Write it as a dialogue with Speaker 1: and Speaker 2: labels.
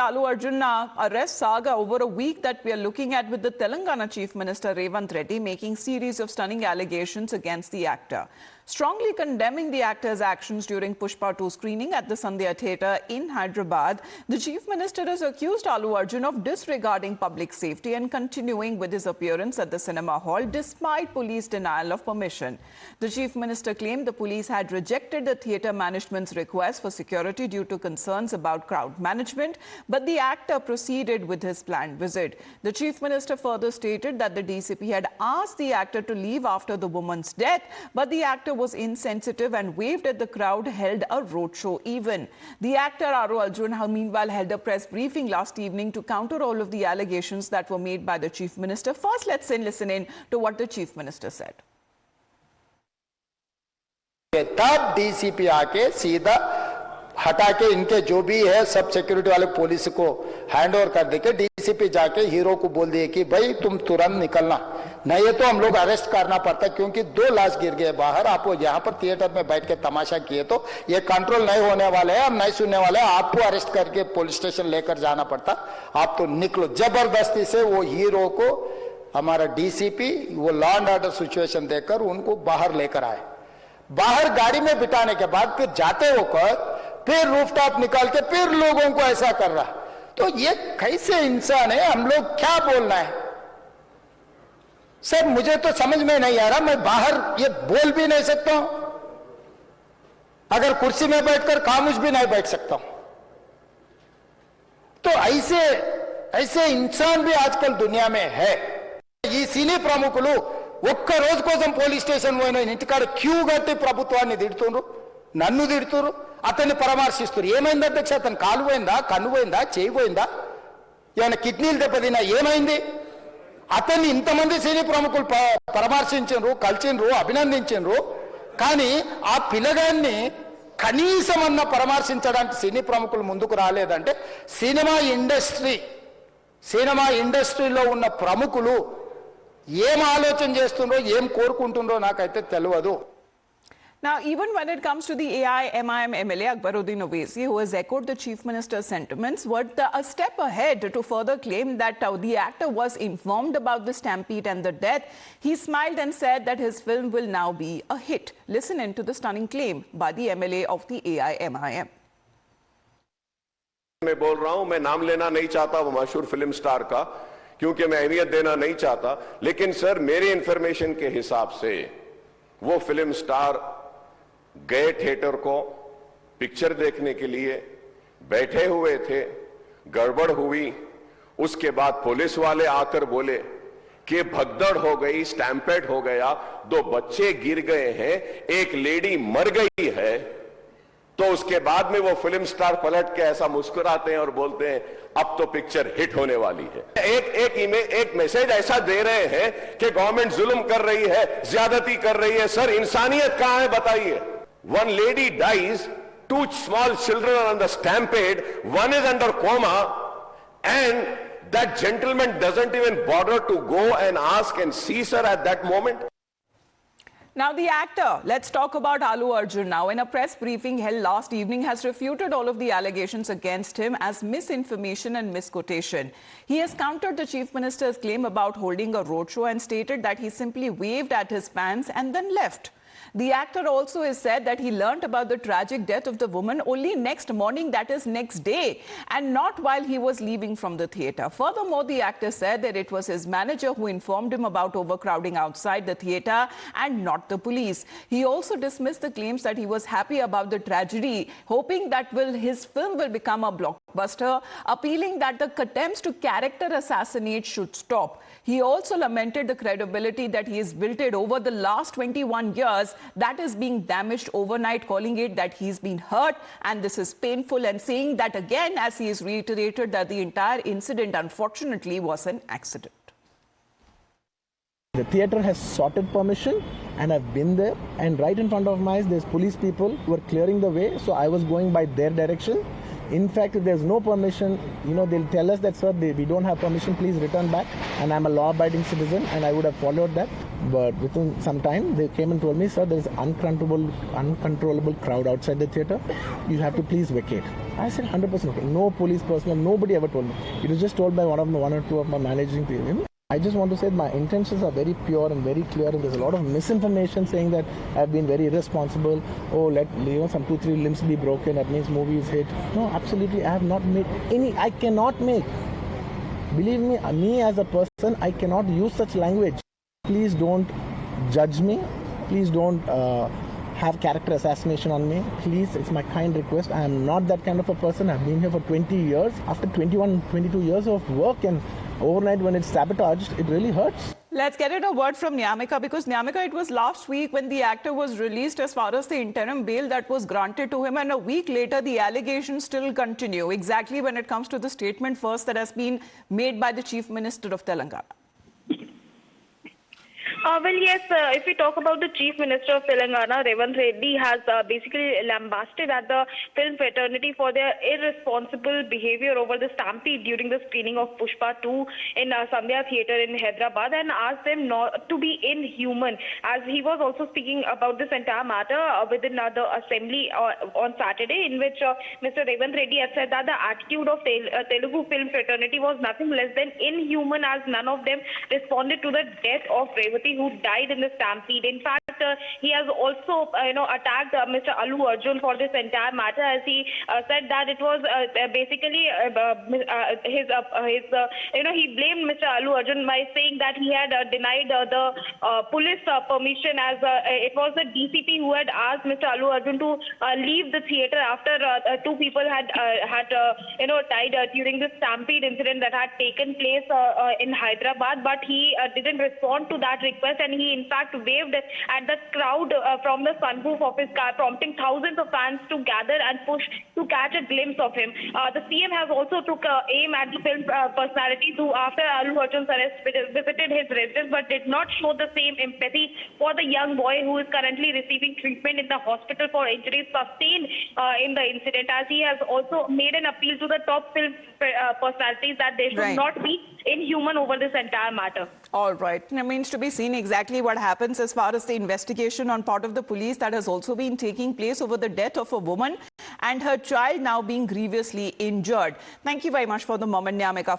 Speaker 1: Allu Arjun arrest saga over a week that we are looking at, with the Telangana Chief Minister Revanth Reddy making series of stunning allegations against the actor. Strongly condemning the actor's actions during Pushpa 2 screening at the Sandhya Theatre in Hyderabad, the Chief Minister has accused Allu Arjun of disregarding public safety and continuing with his appearance at the cinema hall despite police denial of permission. The Chief Minister claimed the police had rejected the theatre management's request for security due to concerns about crowd management, but the actor proceeded with his planned visit. The Chief Minister further stated that the DCP had asked the actor to leave after the woman's death, but the actor was insensitive and waved at the crowd, held a roadshow even. The actor Allu Arjun meanwhile held a press briefing last evening to counter all of the allegations that were made by the Chief Minister. First, let's listen in to what the Chief Minister said.
Speaker 2: तब DCP आके सीधा हटा के इनके जो भी है सब सिक्योरिटी वाले पुलिस को हैंड ओवर कर देके डीसीपी जाके हीरो को बोल दिए कि भाई तुम तुरंत निकलना, नहीं तो हम लोग अरेस्ट करना पड़ता, क्योंकि 2 लाश गिर गए बाहर। आप यहाँ पर थिएटर में बैठ के तमाशा किए तो ये कंट्रोल नहीं होने वाले हैं, हम नहीं सुनने वाले हैं, आपको अरेस्ट करके पुलिस स्टेशन लेकर जाना पड़ता, आप तो निकलो। जबरदस्ती से वो हीरो को हमारा डीसीपी वो लॉ एंड ऑर्डर सिचुएशन देकर उनको बाहर लेकर आए। बाहर गाड़ी में बिठाने के बाद फिर जाते होकर फिर रूफटॉप निकाल के फिर लोगों को ऐसा कर रहा, तो ये कैसे इंसान है? हम लोग क्या बोलना है सर? मुझे तो समझ में नहीं आ रहा। मैं बाहर ये बोल भी नहीं सकता हूं, अगर कुर्सी में बैठकर खामोश भी नहीं बैठ सकता हूं। तो ऐसे ऐसे इंसान भी आजकल दुनिया में है। ఈ సినీ ప్రముఖులు ఒక్క రోజు కోసం పోలీస్ స్టేషన్ పోయిన ఇంటికాడ క్యూ కట్టి ప్రభుత్వాన్ని తిడుతుండ్రు, నన్ను తిడుతురు, అతన్ని పరామర్శిస్తున్నారు. ఏమైంది అధ్యక్ష? అతను కాలు పోయిందా, కన్ను పోయిందా, చేయి పోయిందా, ఏమైనా కిడ్నీలు దెబ్బతిన్నా, ఏమైంది? అతన్ని ఇంతమంది సినీ ప్రముఖులు పరామర్శించరు, కలిసిండ్రు, అభినందించరు, కానీ ఆ పిల్లగాన్ని కనీసం అన్న పరామర్శించడానికి సినీ ప్రముఖులు ముందుకు రాలేదంటే సినిమా ఇండస్ట్రీలో ఉన్న ప్రముఖులు ఏం ఆలోచన చేస్తుండ్రో, ఏం కోరుకుంటుండ్రో నాకైతే తెలియదు.
Speaker 1: Now, even when it comes to the AIMIM MLA Akbaruddin Owaisi, who has echoed the Chief Minister's sentiments, went a step ahead to further claim that the actor was informed about the stampede and the death. He smiled and said that his film will now be a hit. Listen in to the stunning claim by the MLA of the AIMIM.
Speaker 3: मैं बोल रहा हूं, मैं नाम लेना नहीं चाहता वो मशहूर फिल्म स्टार का, क्योंकि मैं अहमियत देना नहीं चाहता, लेकिन सर मेरे इंफॉर्मेशन के हिसाब से वो फिल्म स्टार गए थिएटर को पिक्चर देखने के लिए, बैठे हुए थे, गड़बड़ हुई, उसके बाद पुलिस वाले आकर बोले कि भगदड़ हो गई, स्टैम्पेड हो गया, 2 बच्चे गिर गए हैं, एक लेडी मर गई है। तो उसके बाद में वो फिल्म स्टार पलट के ऐसा मुस्कुराते हैं और बोलते हैं अब तो पिक्चर हिट होने वाली है। एक मैसेज ऐसा दे रहे हैं कि गवर्नमेंट जुल्म कर रही है, ज्यादती कर रही है। सर इंसानियत कहां है बताइए? 1 lady dies, 2 small children are on the stampede, 1 is under coma, and that gentleman doesn't even bother to go and ask and see her at that moment.
Speaker 1: Now, the actor, let's talk about Allu Arjun now, in a press briefing held last evening, has refuted all of the allegations against him as misinformation and misquotation. He has countered the Chief Minister's claim about holding a roadshow and stated that he simply waved at his fans and then left. The actor also has said that he learnt about the tragic death of the woman only next morning, that is next day, and not while he was leaving from the theatre. Furthermore, the actor said that it was his manager who informed him about overcrowding outside the theatre and not the police. He also dismissed the claims that he was happy about the tragedy, hoping that his film will become a blockbuster, appealing that the attempts to character assassinate should stop. He also lamented the credibility that he has built it over the last 21 years that is being damaged overnight, calling it that he's been hurt and this is painful, and saying that again, as he has reiterated, that the entire incident unfortunately was an accident.
Speaker 4: The theatre has sorted permission and I've been there, and right in front of my eyes there's police people who are clearing the way, so I was going by their direction. In fact, if there's no permission, they'll tell us that, sir, we don't have permission, please return back. And I'm a law-abiding citizen, and I would have followed that. But within some time, they came and told me, sir, there's uncontrollable crowd outside the theatre. You have to please vacate. I said 100% okay. No police personnel, nobody ever told me. It was just told by one or two of my managing people. I just want to say my intentions are very pure and very clear, and there's a lot of misinformation saying that I've been very irresponsible. Oh, let some 2-3 limbs be broken, that means movie is hit. No, absolutely, I have not made any. I cannot make. Believe me as a person, I cannot use such language. Please don't judge me. Please don't have character assassination on me. Please, it's my kind request. I am not that kind of a person. I've been here for 20 years. After 21, 22 years of work, and overnight when it's sabotaged, it really hurts.
Speaker 1: Let's get a word from Nyamika, because Nyamika, it was last week when the actor was released as far as the interim bail that was granted to him, and a week later the allegations still continue. Exactly when it comes to the statement first that has been made by the Chief Minister of Telangana.
Speaker 5: Well, yes, if we talk about the Chief Minister of Telangana, Revanth Reddy has basically lambasted at the film fraternity for their irresponsible behavior over the stampede during the screening of Pushpa 2 in Sandhya Theatre in Hyderabad, and asked them not to be inhuman, as he was also speaking about this entire matter within the assembly on Saturday, in which Mr. Revanth Reddy had said that the attitude of Telugu film fraternity was nothing less than inhuman, as none of them responded to the death of Revati, who died in the stampede. In fact, he has also, attacked Mr. Allu Arjun for this entire matter, as he said that it was basically he blamed Mr. Allu Arjun by saying that he had denied the police permission, as it was the DCP who had asked Mr. Allu Arjun to leave the theatre after 2 people had died during the stampede incident that had taken place in Hyderabad, but he didn't respond to that request, and he in fact waved at the crowd from the sunroof of his car, prompting thousands of fans to gather and push to catch a glimpse of him. The CM has also took aim at the film personalities who, after Allu Arjun's arrest, visited his residence but did not show the same empathy for the young boy who is currently receiving treatment in the hospital for injuries sustained in the incident, as he has also made an appeal to the top film personalities that they should not be inhuman over this entire matter.
Speaker 1: All right. It remains to be seen exactly what happens as far as the investigation on part of the police that has also been taking place over the death of a woman and her child now being grievously injured. Thank you very much for the moment, Nyamika.